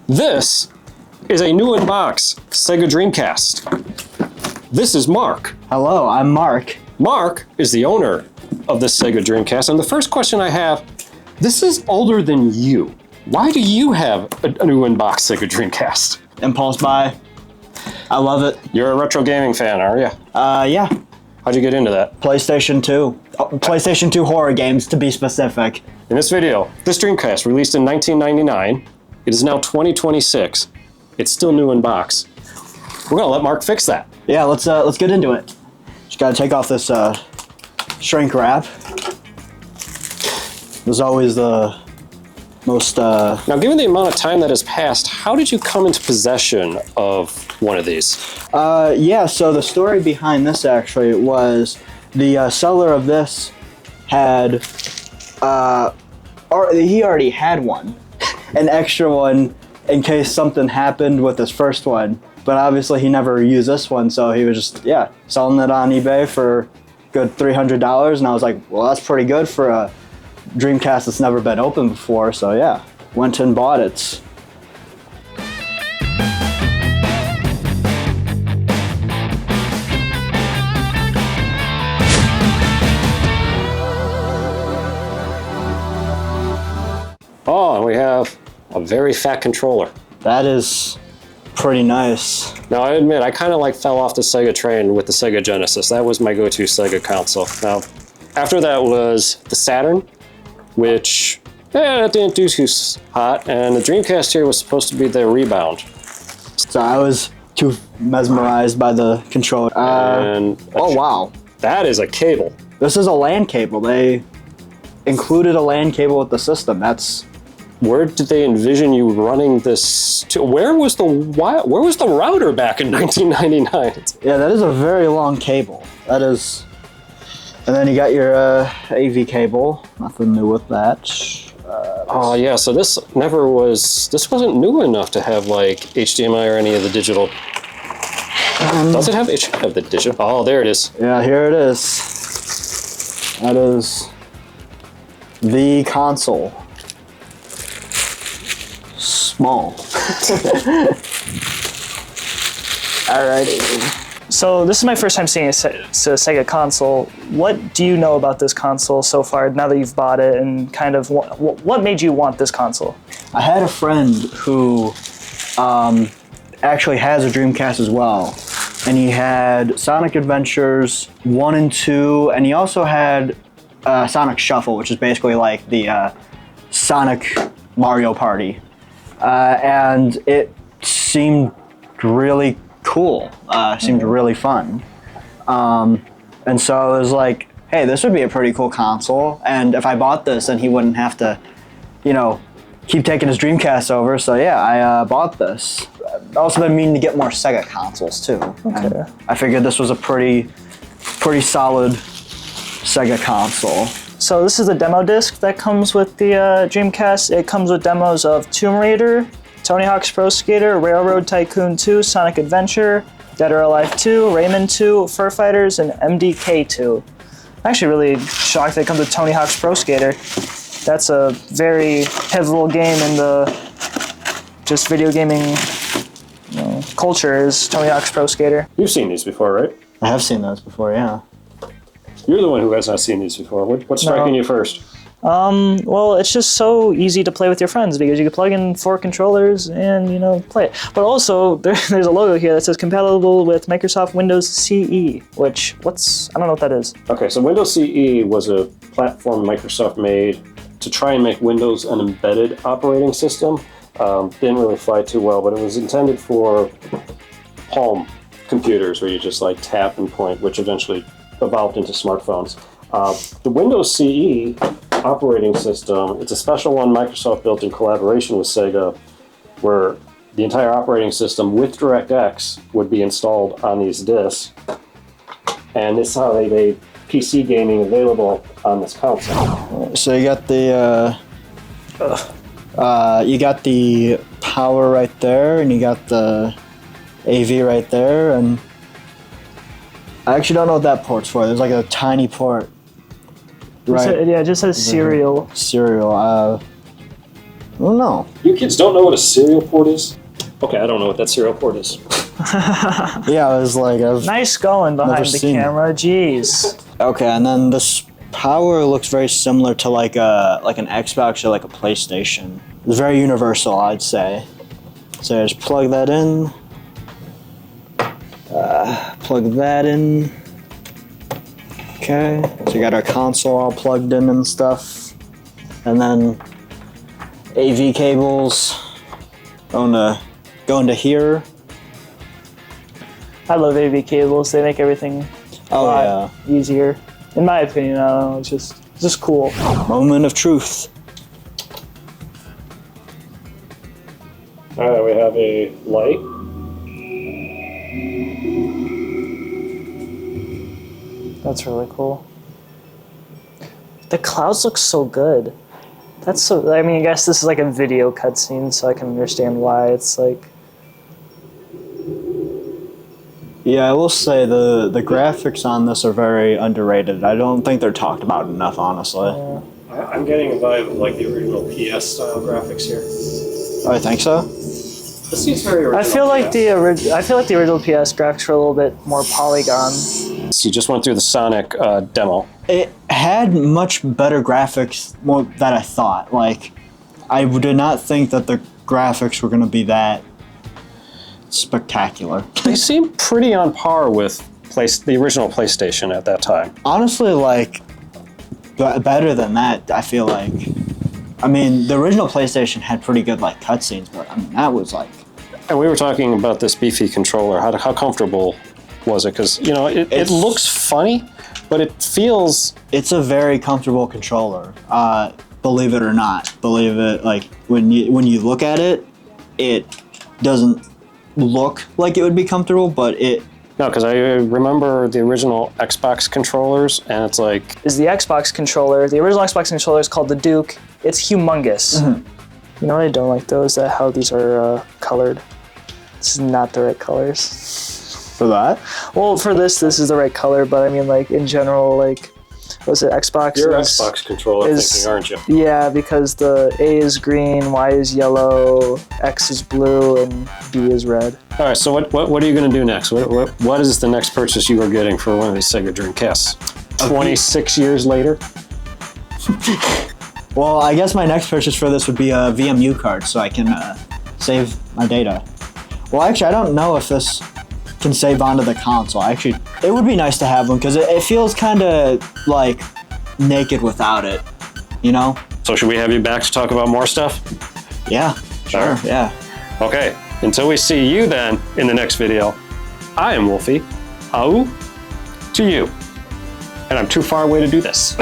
This is a new unbox Sega Dreamcast. This is Mark. Hello, I'm Mark. Mark is the owner of the Sega Dreamcast, and the first question I have, this is older than you. Why do you have a new unboxed Sega Dreamcast? Impulse buy. I love it. You're a retro gaming fan, are you? Yeah. How'd you get into that? PlayStation 2. PlayStation 2 horror games, to be specific. In this video, this Dreamcast, released in 1999, it is now 2026. It's still new in box. We're gonna let Mark fix that. Yeah, let's get into it. Just gotta take off this shrink wrap. There's always the most. Now, given the amount of time that has passed, how did you come into possession of one of these? Yeah. So the story behind this actually was the seller of this had, he already had one. An extra one in case something happened with his first one, but obviously he never used this one, so he was just selling it on eBay for good $300, and I was like, well, that's pretty good for a Dreamcast that's never been opened before, so yeah, went and bought it. Oh, and we have a very fat controller. That is pretty nice. Now, I admit, I kind of fell off the Sega train with the Sega Genesis. That was my go-to Sega console. Now, after that was the Saturn, which it didn't do too hot, and the Dreamcast here was supposed to be the rebound. So I was too mesmerized by the controller. Oh wow. That is a cable. This is a LAN cable. They included a LAN cable with the system. Where did they envision you running this to? Where was the router back in 1999? Yeah, that is a very long cable. That is, and then you got your AV cable. Nothing new with that. Oh yeah, so this wasn't new enough to have HDMI or any of the digital. Does it have the digital? Oh, there it is. Yeah, here it is. That is the console. Small. Alrighty. So this is my first time seeing a Sega console. What do you know about this console so far, now that you've bought it, and kind of what made you want this console? I had a friend who actually has a Dreamcast as well, and he had Sonic Adventures 1 and 2, and he also had Sonic Shuffle, which is basically like the Sonic Mario Party. And it seemed really cool, seemed really fun. And so it was like, hey, this would be a pretty cool console, and if I bought this, then he wouldn't have to, keep taking his Dreamcast over, so yeah, I bought this. I've also been meaning to get more Sega consoles, too. Okay. And I figured this was a pretty solid Sega console. So this is the demo disc that comes with the Dreamcast. It comes with demos of Tomb Raider, Tony Hawk's Pro Skater, Railroad Tycoon 2, Sonic Adventure, Dead or Alive 2, Rayman 2, Fur Fighters, and MDK 2. I'm actually really shocked that it comes with Tony Hawk's Pro Skater. That's a very pivotal game in the just video gaming culture, is Tony Hawk's Pro Skater. You've seen these before, right? I have seen those before, yeah. You're the one who has not seen these before. What's striking you first? Well, it's just so easy to play with your friends because you can plug in 4 controllers and, play it. But also, there's a logo here that says compatible with Microsoft Windows CE, which, I don't know what that is. Okay, so Windows CE was a platform Microsoft made to try and make Windows an embedded operating system. Didn't really fly too well, but it was intended for home computers where you just tap and point, which eventually evolved into smartphones. The Windows CE operating system, it's a special one Microsoft built in collaboration with Sega, where the entire operating system with DirectX would be installed on these discs. And this is how they made PC gaming available on this console. So you got the power right there, and you got the AV right there, and I actually don't know what that port's for. There's a tiny port. Right. It just says serial. Serial. don't know. You kids don't know what a serial port is? Okay, I don't know what that serial port is. Yeah, I was like, Nice going behind never the seen it. camera. Jeez. Okay, and then this power looks very similar to like an Xbox or like a PlayStation. It's very universal, I'd say. So just plug that in. Plug that in. Okay, so we got our console all plugged in and stuff. And then AV cables going to here. I love AV cables. They make everything a lot easier. In my opinion, I don't know. It's just cool. Moment of truth. All right, we have a light. That's really cool. The clouds look so good. That's so. I mean, I guess this is like a video cutscene, so I can understand why it's like. Yeah, I will say the graphics on this are very underrated. I don't think they're talked about enough, honestly. I'm getting a vibe of like the original PS style graphics here. Oh, I think so. This seems very original. I feel like PS. the original PS graphics were a little bit more polygon. So you just went through the Sonic demo. It had much better graphics more than I thought. Like, I did not think that the graphics were going to be that spectacular. They seem pretty on par with the original PlayStation at that time. Honestly, like, better than that, I feel like. I mean, the original PlayStation had pretty good, like, cutscenes, but I mean, that was like... And we were talking about this beefy controller. How comfortable was it? Because, you know, it looks funny, but it feels... It's a very comfortable controller, believe it or not. Believe it, like, when you look at it, it doesn't look like it would be comfortable, but it... No, because I remember the original Xbox controllers, and it's like... Is the Xbox controller. The original Xbox controller is called the Duke. It's humongous. You know what I don't like though is that how these are colored. This is not the right colors. For that? Well, for this is the right color, but I mean, like in general, like, was it Xbox? You're Xbox controller thinking, aren't you? Yeah, because the A is green, Y is yellow, X is blue, and B is red. All right, so what are you going to do next? What is the next purchase you are getting for one of these Sega Dreamcasts? 26 years later? Well, I guess my next purchase for this would be a VMU card, so I can save my data. Well, actually, I don't know if this can save onto the console. Actually, it would be nice to have one, because it feels kind of, like, naked without it, you know? So should we have you back to talk about more stuff? Yeah, sure, yeah. Okay, until we see you then in the next video, I am Wolfie. Au to you. And I'm too far away to do this.